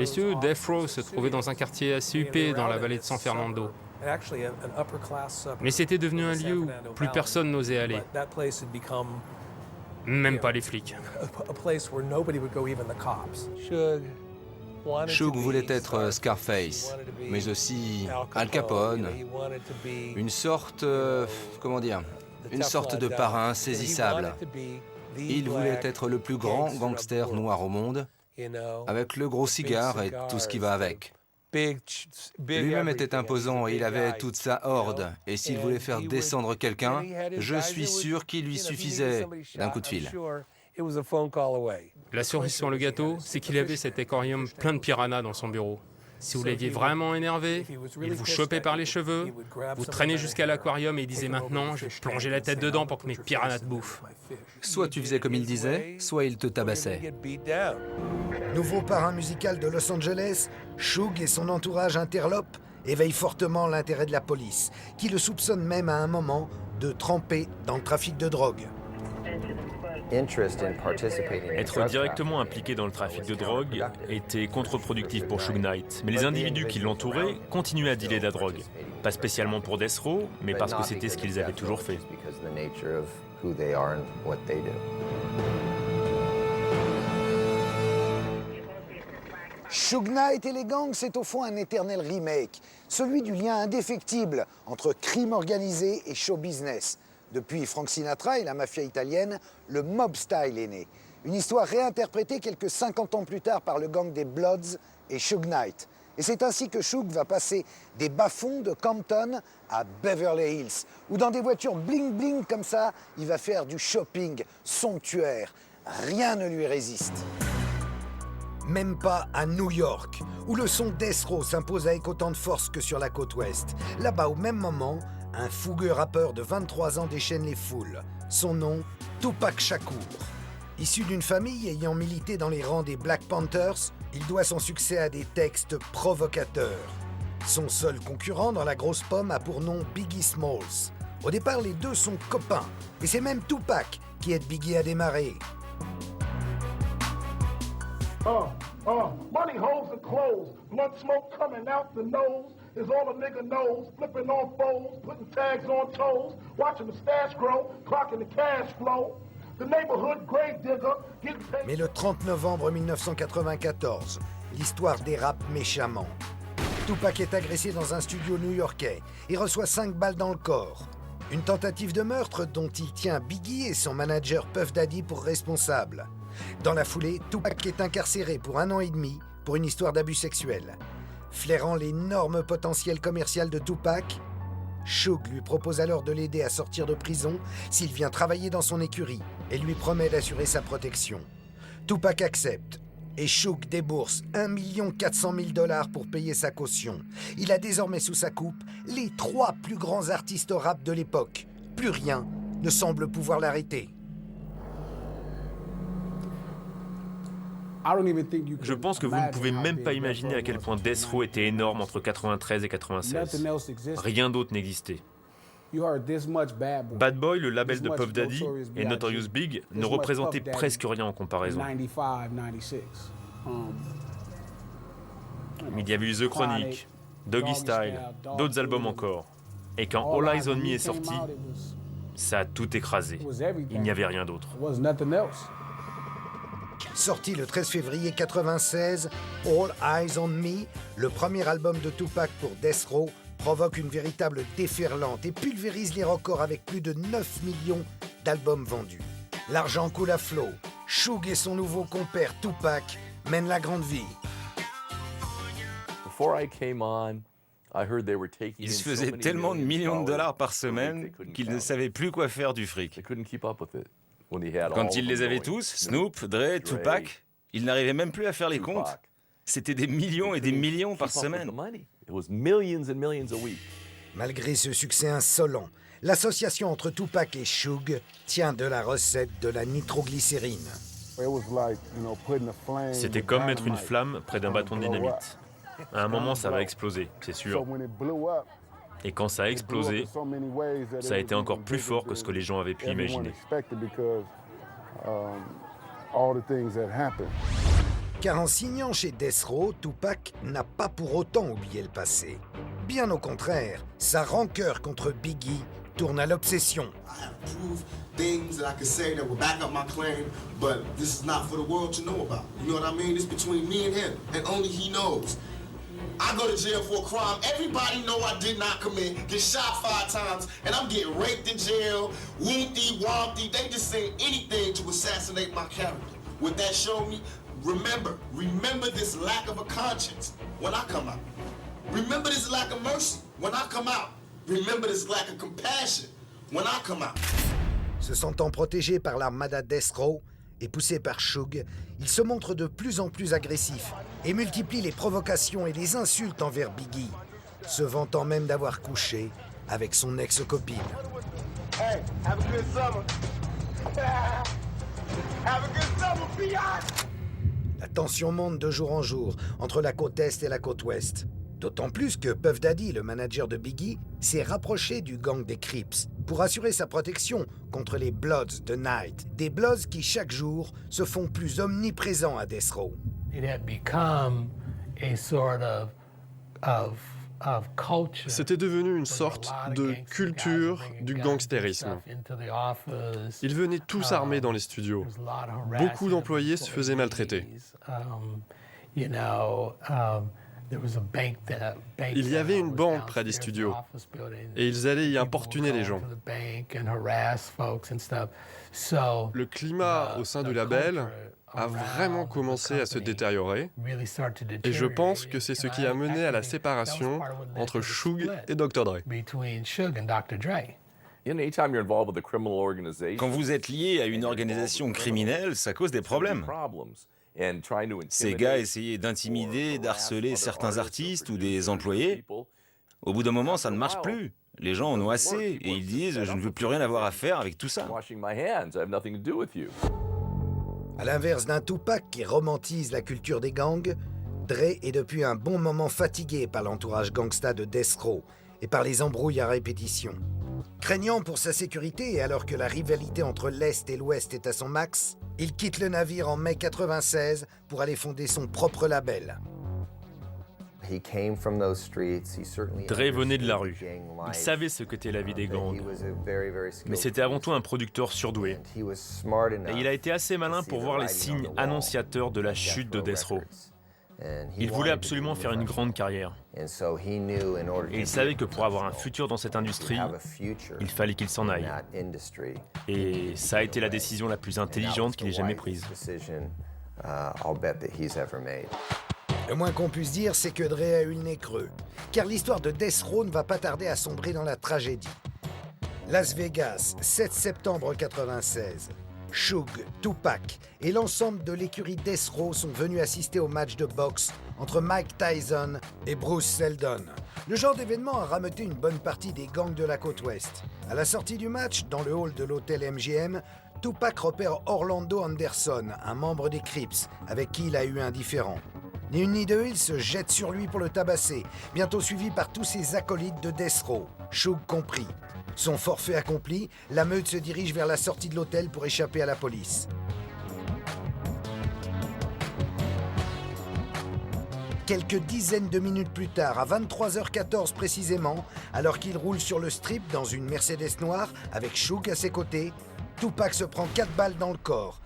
E: studios Death Row se trouvaient dans un quartier assez huppé dans la vallée de San Fernando. Mais c'était devenu un lieu où plus personne n'osait aller. Même pas les flics.
I: Suge voulait être Scarface, mais aussi Al Capone, une sorte, une sorte de parrain saisissable. Il voulait être le plus grand gangster noir au monde, avec le gros cigare et tout ce qui va avec. Lui-même était imposant et il avait toute sa horde. Et s'il voulait faire descendre quelqu'un, je suis sûr qu'il lui suffisait d'un coup de fil.
E: La cerise sur le gâteau, c'est qu'il avait cet aquarium plein de piranhas dans son bureau. Si vous l'aviez vraiment énervé, il vous chopait par les cheveux, vous traînait jusqu'à l'aquarium et il disait « Maintenant, je vais plonger la tête dedans pour que mes piranhas te bouffent. »
I: Soit tu faisais comme il disait, soit il te tabassait.
A: Nouveau parrain musical de Los Angeles, Suge et son entourage interlopent éveillent fortement l'intérêt de la police, qui le soupçonne même à un moment de tremper dans le trafic de drogue.
D: Être directement impliqué dans le trafic de drogue était contre-productif pour Suge Knight, mais les individus qui l'entouraient continuaient à dealer de la drogue. Pas spécialement pour Death Row, mais parce que c'était ce qu'ils avaient toujours fait.
A: Suge Knight et les gangs, c'est au fond un éternel remake, celui du lien indéfectible entre crime organisé et show business. Depuis Frank Sinatra et la mafia italienne, le mob style est né. Une histoire réinterprétée quelques 50 ans plus tard par le gang des Bloods et Suge Knight. Et c'est ainsi que Suge va passer des bas-fonds de Compton à Beverly Hills, où dans des voitures bling-bling comme ça, il va faire du shopping somptuaire. Rien ne lui résiste. Même pas à New York, où le son Death Row s'impose avec autant de force que sur la côte ouest. Là-bas, au même moment, un fougueux rappeur de 23 ans déchaîne les foules. Son nom, Tupac Shakur. Issu d'une famille ayant milité dans les rangs des Black Panthers, il doit son succès à des textes provocateurs. Son seul concurrent dans la grosse pomme a pour nom Biggie Smalls. Au départ, les deux sont copains, et c'est même Tupac qui aide Biggie à démarrer.
N: Money holes and clothes, blunt smoke coming out the nose is all a nigga knows, flipping on foes, putting tags on toes, watching the stash grow, clocking the cash flow. The neighborhood grave digger getting paid.
A: Mais le 30 novembre 1994, l'histoire dérape méchamment. Tupac est agressé dans un studio new-yorkais et reçoit 5 balles dans le corps. Une tentative de meurtre dont il tient Biggie et son manager Puff Daddy pour responsables. Dans la foulée, Tupac est incarcéré pour 1 an et demi pour une histoire d'abus sexuel. Flairant l'énorme potentiel commercial de Tupac, Suge lui propose alors de l'aider à sortir de prison s'il vient travailler dans son écurie et lui promet d'assurer sa protection. Tupac accepte Et Suge débourse $1 400 000 pour payer sa caution. Il a désormais sous sa coupe les 3 plus grands artistes rap de l'époque. Plus rien ne semble pouvoir l'arrêter.
D: Je pense que vous ne pouvez même pas imaginer à quel point Death Row était énorme entre 93 et 96. Rien d'autre n'existait. Bad Boy, le label de Puff Daddy, et Notorious Big ne représentaient presque rien en comparaison. Mais il y avait eu The Chronic, Doggy Style, d'autres albums encore. Et quand All Eyes on Me est sorti, ça a tout écrasé. Il n'y avait rien d'autre.
A: Sorti le 13 février 96, All Eyes on Me, le premier album de Tupac pour Death Row, provoque une véritable déferlante et pulvérise les records avec plus de 9 millions d'albums vendus. L'argent coule à flot. Suge et son nouveau compère Tupac mènent la grande vie.
M: Ils se faisaient tellement de millions de dollars par semaine qu'ils ne savaient plus quoi faire du fric. Quand ils les avaient tous, Snoop, Dre, Tupac, ils n'arrivaient même plus à faire les comptes. C'était des millions et des millions par semaine.
A: Malgré ce succès insolent, l'association entre Tupac et Suge tient de la recette de la nitroglycérine.
D: C'était comme mettre une flamme près d'un bâton de dynamite. À un moment, ça va exploser, c'est sûr. Et quand ça a explosé, ça a été encore plus fort que ce que les gens avaient pu imaginer.
A: Car en signant chez Death Row, Tupac n'a pas pour autant oublié le passé. Bien au contraire, sa rancœur contre Biggie tourne à l'obsession.
O: Things that I could say that will back up my claim, but this is not for the world to know about. You know what I mean? It's between me and him, and only he knows. I go to jail for a crime everybody know I did not commit, get shot 5 times, and I'm getting raped in jail, wompty, wompty. They just say anything to assassinate my character. What that showed me, remember this lack of a conscience when I come out. Remember this lack of mercy when I come out. Remember this lack of compassion when I come out.
A: Se sentant protégé par l'armada Death Row et poussé par Suge, il se montre de plus en plus agressif et multiplie les provocations et les insultes envers Biggie, se vantant même d'avoir couché avec son ex-copine.
N: Hey, have a good summer. Have a good summer, biatch.
A: La tension monte de jour en jour entre la côte Est et la côte Ouest. D'autant plus que Puff Daddy, le manager de Biggie, s'est rapproché du gang des Crips pour assurer sa protection contre les Bloods de Night. Des Bloods qui, chaque jour, se font plus omniprésents à Death Row.
G: C'était devenu une sorte de culture du gangstérisme. Ils venaient tous armés dans les studios. Beaucoup d'employés se faisaient maltraiter. Il y avait une banque près des studios et ils allaient y importuner les gens. Le climat au sein du label a vraiment commencé à se détériorer et je pense que c'est ce qui a mené à la séparation entre Suge et Dr. Dre.
M: Quand vous êtes lié à une organisation criminelle, ça cause des problèmes. Ces gars essayaient d'intimider, d'harceler certains artistes ou des employés. Au bout d'un moment, ça ne marche plus. Les gens en ont assez et ils disent « je ne veux plus rien avoir à faire avec tout ça ».
A: À l'inverse d'un Tupac qui romantise la culture des gangs, Dre est depuis un bon moment fatigué par l'entourage gangsta de Death Row et par les embrouilles à répétition. Craignant pour sa sécurité et alors que la rivalité entre l'Est et l'Ouest est à son max, il quitte le navire en mai 96 pour aller fonder son propre label.
D: Dre venait de la rue. Il savait ce qu'était la vie des gangs. Mais c'était avant tout un producteur surdoué. Et il a été assez malin pour voir les signes annonciateurs de la chute de Death Row. Il voulait absolument faire une grande carrière. Et il savait que pour avoir un futur dans cette industrie, il fallait qu'il s'en aille. Et ça a été la décision la plus intelligente qu'il ait jamais prise.
A: Le moins qu'on puisse dire, c'est que Dre a eu le nez creux. Car l'histoire de Death Row ne va pas tarder à sombrer dans la tragédie. Las Vegas, 7 septembre 96. Suge, Tupac et l'ensemble de l'écurie Death Row sont venus assister au match de boxe entre Mike Tyson et Bruce Seldon. Le genre d'événement a rameuté une bonne partie des gangs de la côte ouest. À la sortie du match, dans le hall de l'hôtel MGM, Tupac repère Orlando Anderson, un membre des Crips, avec qui il a eu un différend. Ni une ni deux, il se jette sur lui pour le tabasser, bientôt suivi par tous ses acolytes de Death Row, Suge compris. Son forfait accompli, la meute se dirige vers la sortie de l'hôtel pour échapper à la police. Quelques dizaines de minutes plus tard, à 23h14 précisément, alors qu'il roule sur le strip dans une Mercedes noire avec Suge à ses côtés, Tupac se prend 4 balles dans le corps.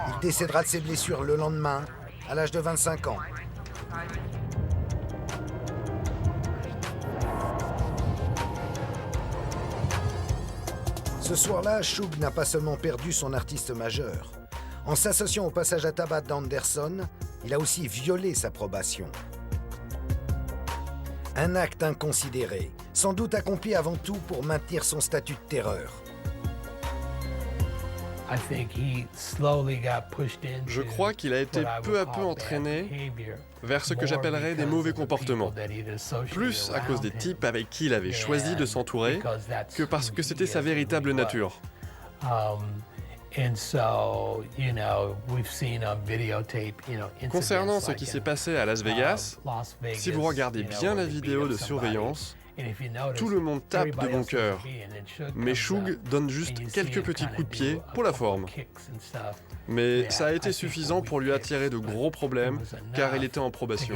A: Il décédera de ses blessures le lendemain, à l'âge de 25 ans. Ce soir-là, Suge n'a pas seulement perdu son artiste majeur. En s'associant au passage à tabac d'Anderson, il a aussi violé sa probation. Un acte inconsidéré, sans doute accompli avant tout pour maintenir son statut de terreur.
G: Je crois qu'il a été peu à peu entraîné vers ce que j'appellerais des mauvais comportements, plus à cause des types avec qui il avait choisi de s'entourer que parce que c'était sa véritable nature. Concernant ce qui s'est passé à Las Vegas, si vous regardez bien la vidéo de surveillance, tout le monde tape de bon cœur, mais Suge donne juste quelques petits coups de pied pour la forme. Mais ça a été suffisant pour lui attirer de gros problèmes, car il était en probation.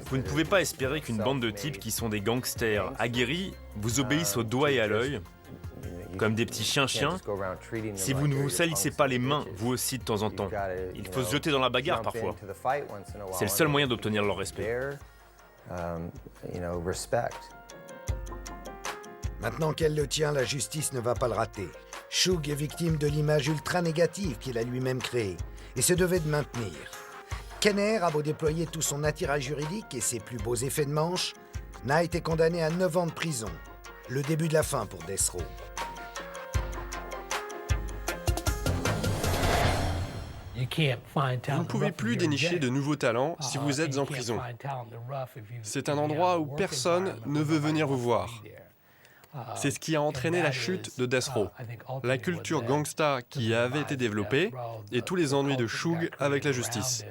D: Vous ne pouvez pas espérer qu'une bande de types qui sont des gangsters aguerris vous obéissent au doigt et à l'œil, comme des petits chiens, si vous ne vous salissez pas les mains, vous aussi de temps en temps. Il faut se jeter dans la bagarre parfois. C'est le seul moyen d'obtenir leur respect.
A: Maintenant qu'elle le tient, la justice ne va pas le rater. Suge est victime de l'image ultra négative qu'il a lui-même créée et se devait de maintenir. Kenner a beau déployer tout son attirail juridique et ses plus beaux effets de manche, Knight est condamné à 9 ans de prison. Le début de la fin pour Death Row.
G: Vous ne pouvez plus dénicher de nouveaux talents si vous êtes en prison. C'est un endroit où personne ne veut venir vous voir. C'est ce qui a entraîné la chute de Death Row, la culture gangsta qui avait été développée et tous les ennuis de Suge avec la justice.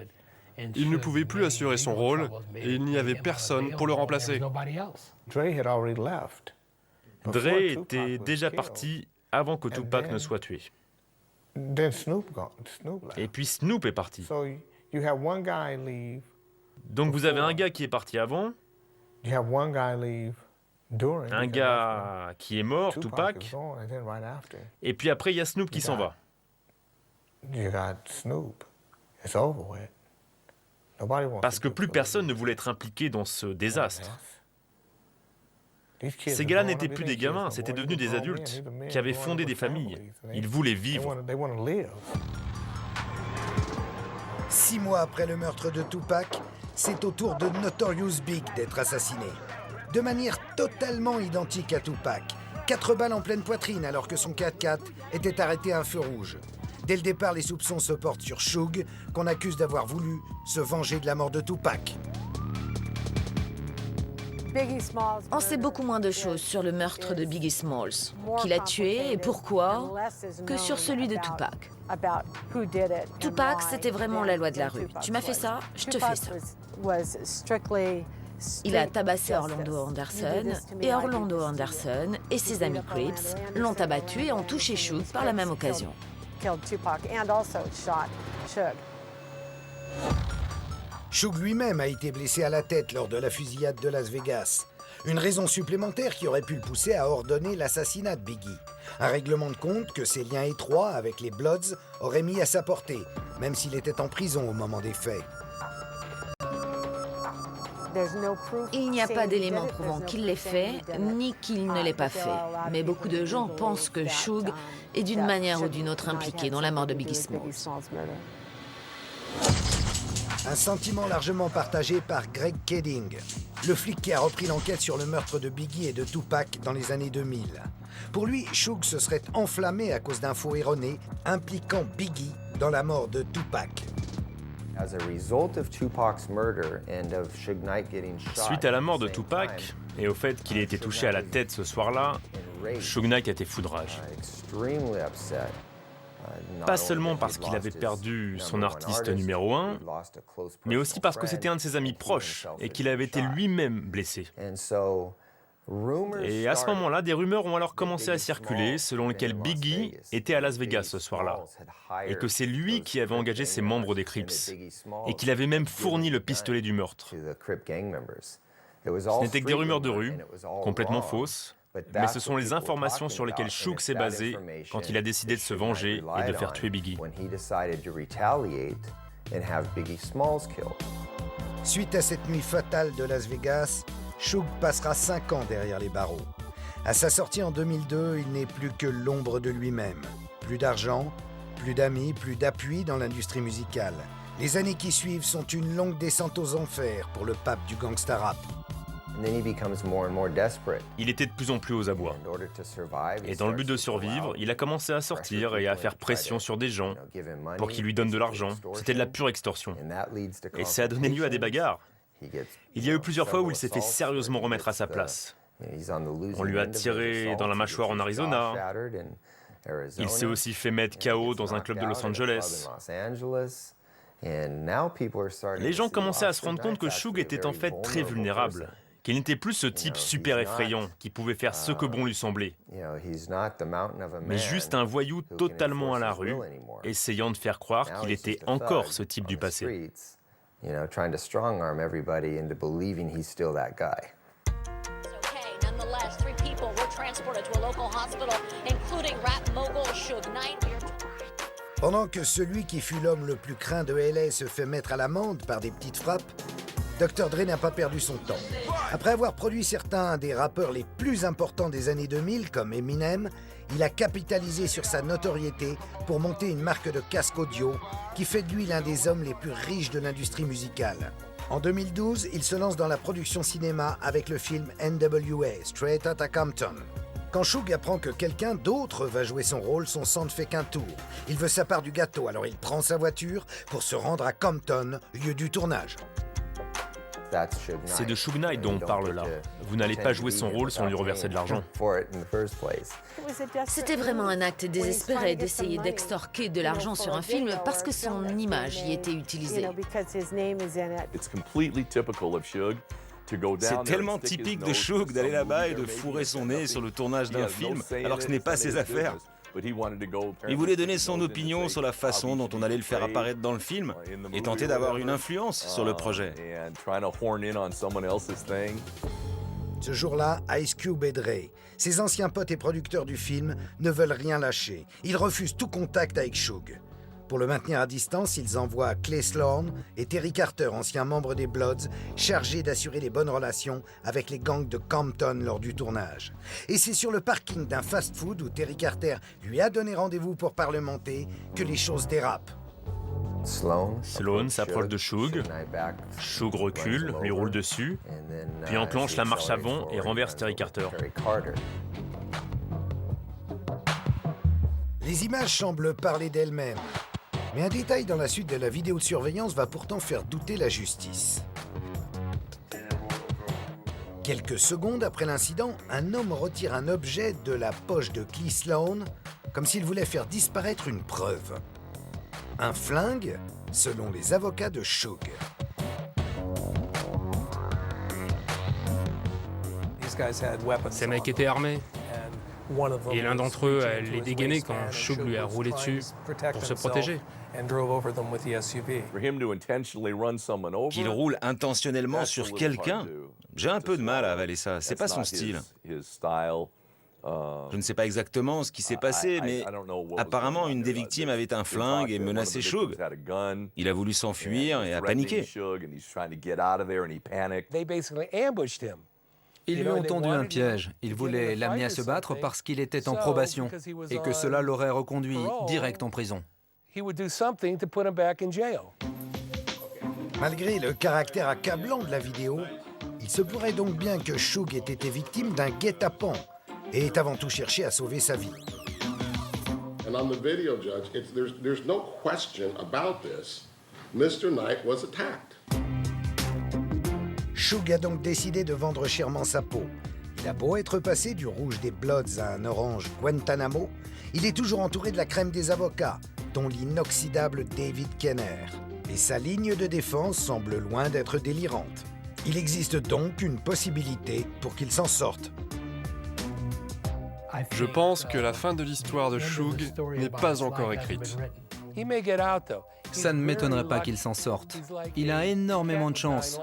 G: Il ne pouvait plus assurer son rôle et il n'y avait personne pour le remplacer.
D: Dre était déjà parti avant que Tupac ne soit tué. Et puis Snoop est parti. Donc vous avez un gars qui est parti avant, un gars qui est mort, Tupac, et puis après il y a Snoop qui s'en va. Parce que plus personne ne voulait être impliqué dans ce désastre. Ces gars-là n'étaient plus des gamins, c'étaient devenus des adultes qui avaient fondé des familles. Ils voulaient vivre.
A: 6 mois après le meurtre de Tupac, c'est au tour de Notorious Big d'être assassiné. De manière totalement identique à Tupac. 4 balles en pleine poitrine alors que son 4x4 était arrêté à un feu rouge. Dès le départ, les soupçons se portent sur Suge, qu'on accuse d'avoir voulu se venger de la mort de Tupac.
B: On sait beaucoup moins de choses sur le meurtre de Biggie Smalls, qui l'a tué et pourquoi, que sur celui de Tupac. Tupac, c'était vraiment la loi de la rue. Tu m'as fait ça, je te fais ça. Il a tabassé Orlando Anderson, et Orlando Anderson et ses amis Crips l'ont abattu et ont touché Suge par la même occasion.
A: Suge lui-même a été blessé à la tête lors de la fusillade de Las Vegas. Une raison supplémentaire qui aurait pu le pousser à ordonner l'assassinat de Biggie. Un règlement de compte que ses liens étroits avec les Bloods auraient mis à sa portée, même s'il était en prison au moment des faits.
B: Il n'y a pas d'éléments prouvant qu'il l'ait fait, ni qu'il ne l'ait pas fait. Mais beaucoup de gens pensent que Suge est d'une manière ou d'une autre impliqué dans la mort de Biggie Smalls.
A: Un sentiment largement partagé par Greg Keding, le flic qui a repris l'enquête sur le meurtre de Biggie et de Tupac dans les années 2000. Pour lui, Suge se serait enflammé à cause d'infos erronées impliquant Biggie dans la mort de Tupac.
D: Suite à la mort de Tupac et au fait qu'il ait été touché à la tête ce soir-là, Suge Knight a été foudrage. Pas seulement parce qu'il avait perdu son artiste numéro 1, mais aussi parce que c'était un de ses amis proches et qu'il avait été lui-même blessé. Et à ce moment-là, des rumeurs ont alors commencé à circuler selon lesquelles Biggie était à Las Vegas ce soir-là et que c'est lui qui avait engagé ses membres des Crips et qu'il avait même fourni le pistolet du meurtre. Ce n'était que des rumeurs de rue, complètement fausses, mais ce sont les informations sur lesquelles Suge s'est basé quand il a décidé de se venger et de faire tuer Biggie.
A: Suite à cette nuit fatale de Las Vegas, Suge passera 5 ans derrière les barreaux. À sa sortie en 2002, il n'est plus que l'ombre de lui-même. Plus d'argent, plus d'amis, plus d'appui dans l'industrie musicale. Les années qui suivent sont une longue descente aux enfers pour le pape du gangsta rap.
D: Il était de plus en plus aux abois. Et dans le but de survivre, il a commencé à sortir et à faire pression sur des gens pour qu'ils lui donnent de l'argent. C'était de la pure extorsion. Et ça a donné lieu à des bagarres. Il y a eu plusieurs fois où il s'est fait sérieusement remettre à sa place. On lui a tiré dans la mâchoire en Arizona. Il s'est aussi fait mettre KO dans un club de Los Angeles. Les gens commençaient à se rendre compte que Suge était en fait très vulnérable, qu'il n'était plus ce type super effrayant qui pouvait faire ce que bon lui semblait, mais juste un voyou totalement à la rue, essayant de faire croire qu'il était encore ce type du passé.
A: Pendant que celui qui fut l'homme le plus craint de LA se fait mettre à l'amende par des petites frappes, Dr. Dre n'a pas perdu son temps. Après avoir produit certains des rappeurs les plus importants des années 2000, comme Eminem, il a capitalisé sur sa notoriété pour monter une marque de casque audio qui fait de lui l'un des hommes les plus riches de l'industrie musicale. En 2012, il se lance dans la production cinéma avec le film NWA, Straight Outta Compton. Quand Suge apprend que quelqu'un d'autre va jouer son rôle, son sang ne fait qu'un tour. Il veut sa part du gâteau, alors il prend sa voiture pour se rendre à Compton, lieu du tournage.
D: C'est de Suge Knight dont on parle là. Vous n'allez pas jouer son rôle sans lui reverser de l'argent.
B: C'était vraiment un acte désespéré d'essayer d'extorquer de l'argent sur un film parce que son image y était utilisée.
M: C'est tellement typique de Suge d'aller là-bas et de fourrer son nez sur le tournage d'un film alors que ce n'est pas ses affaires. Il voulait donner son opinion sur la façon dont on allait le faire apparaître dans le film et tenter d'avoir une influence sur le projet.
A: Ce jour-là, Ice Cube et Dre, ses anciens potes et producteurs du film, ne veulent rien lâcher. Ils refusent tout contact avec Suge. Pour le maintenir à distance, ils envoient Clay Sloan et Terry Carter, anciens membres des Bloods, chargés d'assurer les bonnes relations avec les gangs de Compton lors du tournage. Et c'est sur le parking d'un fast-food où Terry Carter lui a donné rendez-vous pour parlementer que les choses dérapent.
D: Sloan s'approche de Suge. Suge recule, lui roule dessus, puis enclenche la marche avant et renverse Terry Carter.
A: Les images semblent parler d'elles-mêmes. Mais un détail dans la suite de la vidéo de surveillance va pourtant faire douter la justice. Quelques secondes après l'incident, un homme retire un objet de la poche de Clay Sloan, comme s'il voulait faire disparaître une preuve. Un flingue, selon les avocats de Suge.
E: Ces mecs étaient armés. Et l'un d'entre eux les dégainé quand Suge lui a roulé dessus pour se protéger.
M: Qu'il roule intentionnellement sur quelqu'un, j'ai un peu de mal à avaler ça. C'est pas son style. Je ne sais pas exactement ce qui s'est passé, mais apparemment une des victimes avait un flingue et menaçait Suge. Il a voulu s'enfuir et a paniqué.
I: Ils lui ont tendu un piège. Ils voulaient l'amener à se battre parce qu'il était en probation et que cela l'aurait reconduit direct en prison.
A: Malgré le caractère accablant de la vidéo, il se pourrait donc bien que Shug ait été victime d'un guet-apens et ait avant tout cherché à sauver sa vie.
N: And on the video, Judge, there's no question about this. Mr. Knight was attacked.
A: Shug a donc décidé de vendre chèrement sa peau. Il a beau être passé du rouge des Bloods à un orange Guantanamo, il est toujours entouré de la crème des avocats, dont l'inoxydable David Kenner. Et sa ligne de défense semble loin d'être délirante. Il existe donc une possibilité pour qu'il s'en sorte.
G: Je pense que la fin de l'histoire de Shug n'est pas encore écrite.
I: Ça ne m'étonnerait pas qu'il s'en sorte. Il a énormément de chance.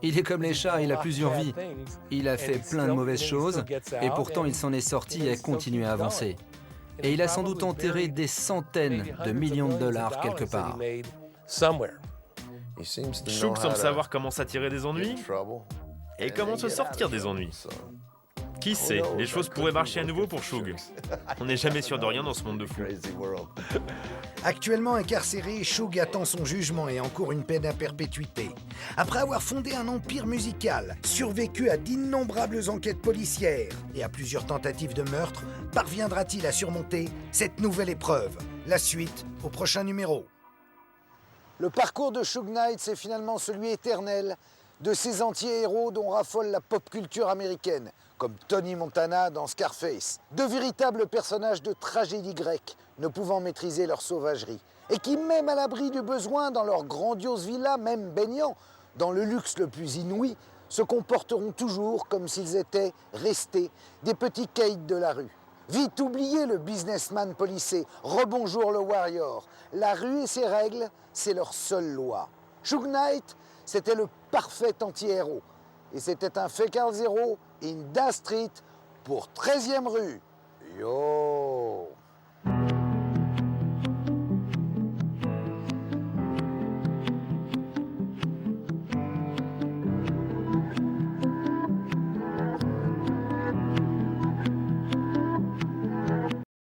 I: Il est comme les chats, il a plusieurs vies. Il a fait plein de mauvaises choses et pourtant il s'en est sorti et a continué à avancer. Et il a sans doute enterré des centaines de millions de dollars quelque part.
D: Shug semble savoir comment s'attirer des ennuis et comment se sortir des ennuis. Qui sait, les choses pourraient marcher à nouveau pour Shug. On n'est jamais sûr de rien dans ce monde de fous.
A: Actuellement incarcéré, Shug attend son jugement et encourt une peine à perpétuité. Après avoir fondé un empire musical, survécu à d'innombrables enquêtes policières et à plusieurs tentatives de meurtre, parviendra-t-il à surmonter cette nouvelle épreuve? La suite au prochain numéro. Le parcours de Shug Knight, c'est finalement celui éternel de ces anti-héros dont raffole la pop culture américaine, comme Tony Montana dans Scarface. De véritables personnages de tragédie grecque, ne pouvant maîtriser leur sauvagerie, et qui, même à l'abri du besoin dans leur grandiose villa, même baignant dans le luxe le plus inouï, se comporteront toujours comme s'ils étaient restés des petits caïds de la rue. Vite oublié le businessman policé, rebonjour le warrior. La rue et ses règles, c'est leur seule loi. Shug Knight, c'était le parfait anti-héros. Et c'était un Fécal Zero in Da Street pour 13e rue. Yo!